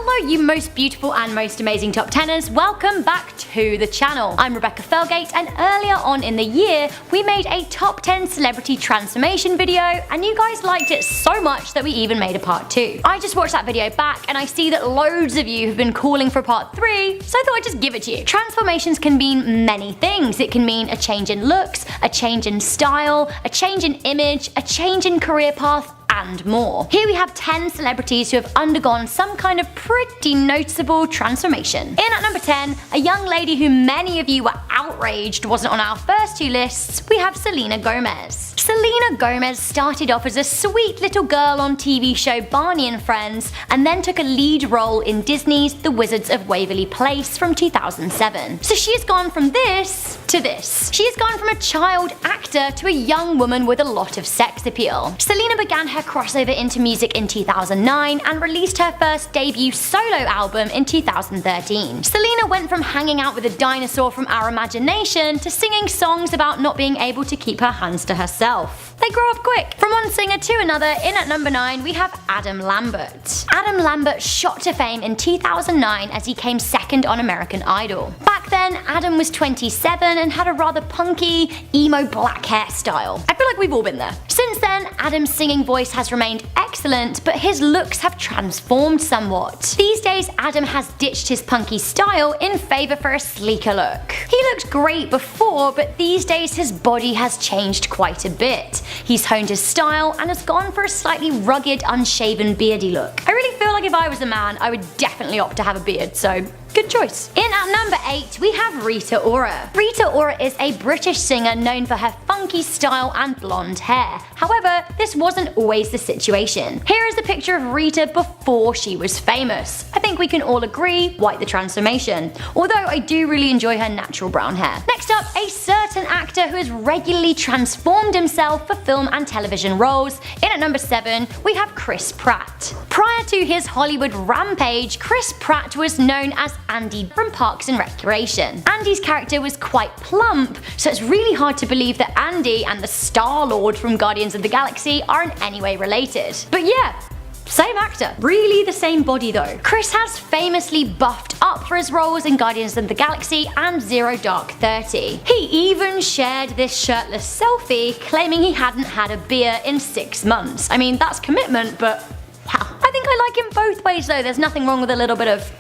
Hello you most beautiful and most amazing top 10ers, welcome back to the channel. I'm Rebecca Felgate, and earlier on in the year we made a top 10 celebrity transformation video and you guys liked it so much that we even made a part 2. I just watched that video back and I see that loads of you have been calling for part 3, so I thought I'd just give it to you. Transformations can mean many things. It can mean a change in looks, a change in style, a change in image, a change in career path, and more. Here we have 10 celebrities who have undergone some kind of pretty noticeable transformation. In at number 10, a young lady who many of you were outraged wasn't on our first 2 lists, we have Selena Gomez. Selena Gomez started off as a sweet little girl on TV show Barney and Friends, and then took a lead role in Disney's The Wizards of Waverly Place from 2007. So she has gone from this to this. She has gone from a child actor to a young woman with a lot of sex appeal. Selena began her crossover into music in 2009 and released her first debut solo album in 2013. Selena went from hanging out with a dinosaur from our imagination to singing songs about not being able to keep her hands to herself. They grow up quick. From one singer to another, in at number 9 we have Adam Lambert. Adam Lambert shot to fame in 2009 as he came second on American Idol. Back then, Adam was 27 and had a rather punky, emo black hairstyle. I feel like we've all been there. Since then, Adam's singing voice has remained excellent, but his looks have transformed somewhat. These days, Adam has ditched his punky style in favour for a sleeker look. He looked great before, but these days his body has changed quite a bit. He's honed his style and has gone for a slightly rugged, unshaven, beardy look. I really feel like if I was a man, I would definitely opt to have a beard, so good choice. In at number 8 we have Rita Ora. Rita Ora is a British singer known for her funky style and blonde hair. However, this wasn't always the situation. Here is a picture of Rita before she was famous. I think we can all agree, quite the transformation. Although I do really enjoy her natural brown hair. Next up, a certain actor who has regularly transformed himself for film and television roles. In at number 7 we have Chris Pratt. Prior to his Hollywood rampage, Chris Pratt was known as Andy from Parks and Recreation. Andy's character was quite plump, so it's really hard to believe that Andy and the Star-Lord from Guardians of the Galaxy are in any way related. But yeah, same actor. Really the same body though. Chris has famously buffed up for his roles in Guardians of the Galaxy and Zero Dark 30. He even shared this shirtless selfie claiming he hadn't had a beer in 6 months. I mean, that's commitment, but wow. I think I like him both ways though. There's nothing wrong with a little bit of.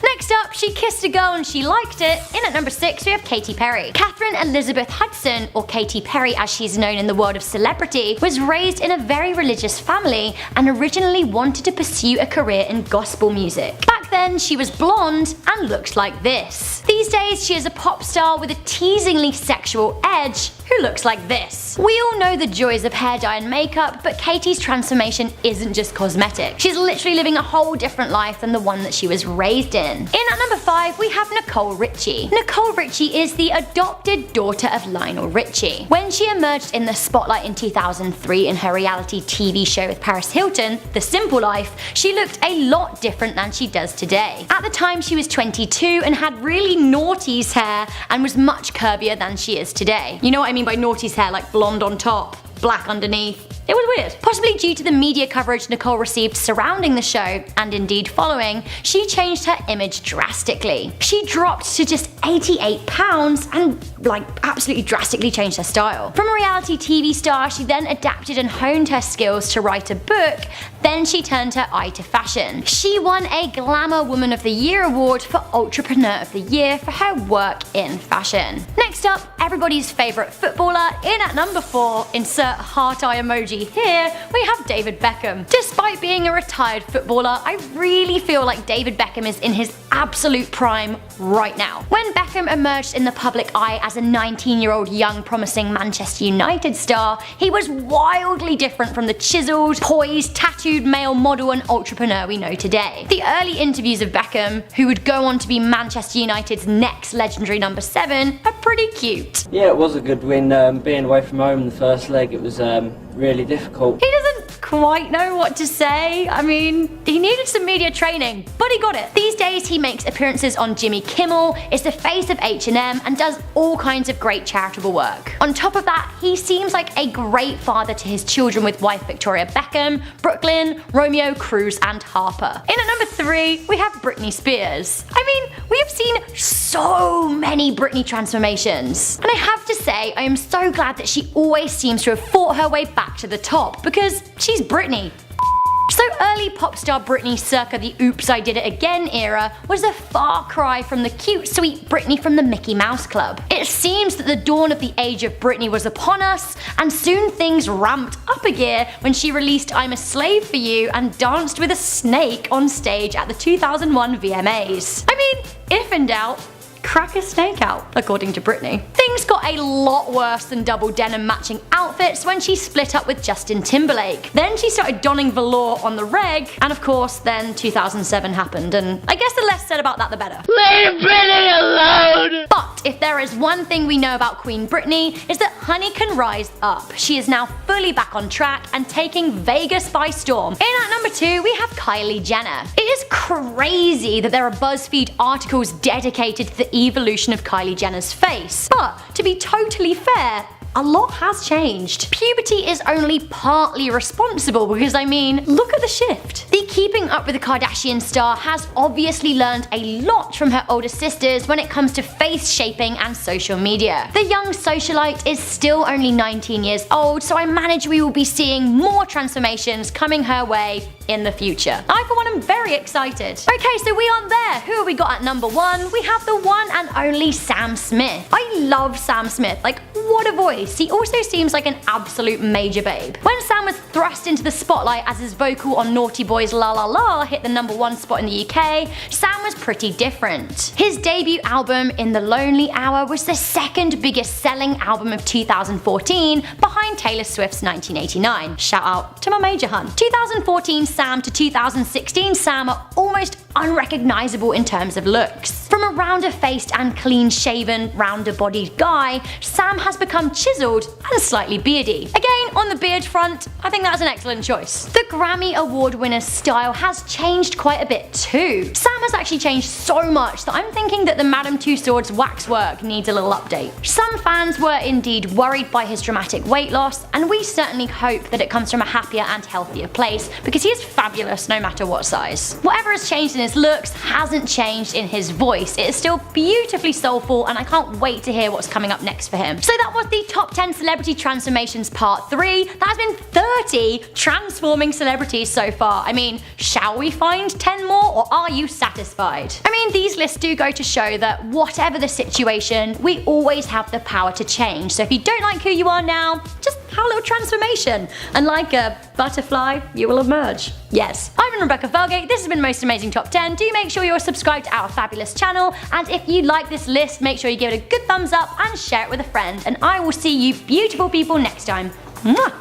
Next up, she kissed a girl and she liked it. In at number 6 we have Katy Perry. Catherine Elizabeth Hudson, or Katy Perry as she's known in the world of celebrity, was raised in a very religious family and originally wanted to pursue a career in gospel music. Back then she was blonde and looked like this. These days she is a pop star with a teasingly sexual edge who looks like this. We all know the joys of hair dye and makeup, but Katy's transformation isn't just cosmetic. She's literally living a whole different life than the one that she was raised in. In at number 5 we have Nicole Richie. Nicole Richie is the adopted daughter of Lionel Richie. When she emerged in the spotlight in 2003 in her reality TV show with Paris Hilton, The Simple Life, she looked a lot different than she does today. At the time she was 22 and had really naughty's hair and was much curvier than she is today. You know what I mean by naughty's hair, like blonde on top, black underneath. It was weird. Possibly due to the media coverage Nicole received surrounding the show, and indeed following, she changed her image drastically. She dropped to just 88 pounds and absolutely drastically changed her style. From a reality TV star, she then adapted and honed her skills to write a book, then she turned her eye to fashion. She won a Glamour Woman of the Year award for Entrepreneur of the Year for her work in fashion. Next up, everybody's favourite footballer. In at number 4, insert heart eye emoji here, we have David Beckham. Despite being a retired footballer, I really feel like David Beckham is in his absolute prime right now. When Beckham emerged in the public eye as a 19-year-old young promising Manchester United star, he was wildly different from the chiseled, poised, tattooed male model and entrepreneur we know today. The early interviews of Beckham, who would go on to be Manchester United's next legendary number 7, are pretty cute. Yeah, it was a good win. Being away from home in the first leg, it was really difficult. He doesn't quite know what to say. I mean, he needed some media training, but he got it. These days he makes appearances on Jimmy Kimmel, is the face of H&M, and does all kinds of great charitable work. On top of that, he seems like a great father to his children with wife Victoria Beckham, Brooklyn, Romeo, Cruz, and Harper. In at number 3, we have Britney Spears. I mean, we have seen so many Britney transformations, and I have to say I am so glad that she always seems to have fought her way back to the top, because she's Britney. So early pop star Britney circa the Oops I Did It Again era was a far cry from the cute sweet Britney from the Mickey Mouse Club. It seems that the dawn of the age of Britney was upon us, and soon things ramped up a gear when she released I'm a Slave for You and danced with a snake on stage at the 2001 VMAs. I mean, if in doubt, crack a snake out, according to Britney. Things got a lot worse than double denim matching outfits when she split up with Justin Timberlake. Then she started donning velour on the reg, and of course then 2007 happened, and I guess the less said about that the better. Leave Britney alone! But if there is one thing we know about Queen Britney, is that honey can rise up. She is now fully back on track and taking Vegas by storm. In at number 2, we have Kylie Jenner. It is crazy that there are BuzzFeed articles dedicated to the evolution of Kylie Jenner's face. But to be totally fair, a lot has changed. Puberty is only partly responsible because, I mean, look at the shift. The Keeping Up with the Kardashian star has obviously learned a lot from her older sisters when it comes to face shaping and social media. The young socialite is still only 19 years old, so I manage we will be seeing more transformations coming her way in the future. I for one am very excited. Okay, so we are there. Who have we got at number 1? We have the one and only Sam Smith. I love Sam Smith, like what a voice. He also seems like an absolute major babe. When Sam was thrust into the spotlight as his vocal on Naughty Boy's La La La hit the number 1 spot in the UK, Sam was pretty different. His debut album In the Lonely Hour was the second biggest selling album of 2014 behind Taylor Swift's 1989. Shout out to my major hun. 2014 Sam to 2016 Sam are almost unrecognizable in terms of looks. From a rounder-faced and clean-shaven, rounder-bodied guy, Sam has become chiseled and slightly beardy. Again, on the beard front, I think that's an excellent choice. The Grammy Award winner's style has changed quite a bit too. Sam has actually changed so much that I'm thinking that the Madame Tussauds waxwork needs a little update. Some fans were indeed worried by his dramatic weight loss, and we certainly hope that it comes from a happier and healthier place, because he is fabulous no matter what size. Whatever has changed in his looks hasn't changed in his voice. It is still beautifully soulful, and I can't wait to hear what's coming up next for him. So that was the top 10 celebrity transformations part 3. That has been 30 transforming celebrities so far. I mean, shall we find 10 more, or are you satisfied? I mean, these lists do go to show that whatever the situation, we always have the power to change. So if you don't like who you are now, just have a little transformation, and like a butterfly, you will emerge. Yes. I've been Rebecca Felgate, this has been Most Amazing Top 10. Do make sure you're subscribed to our fabulous channel, and if you like this list, make sure you give it a good thumbs up and share it with a friend, and I will see you beautiful people next time. Mwah!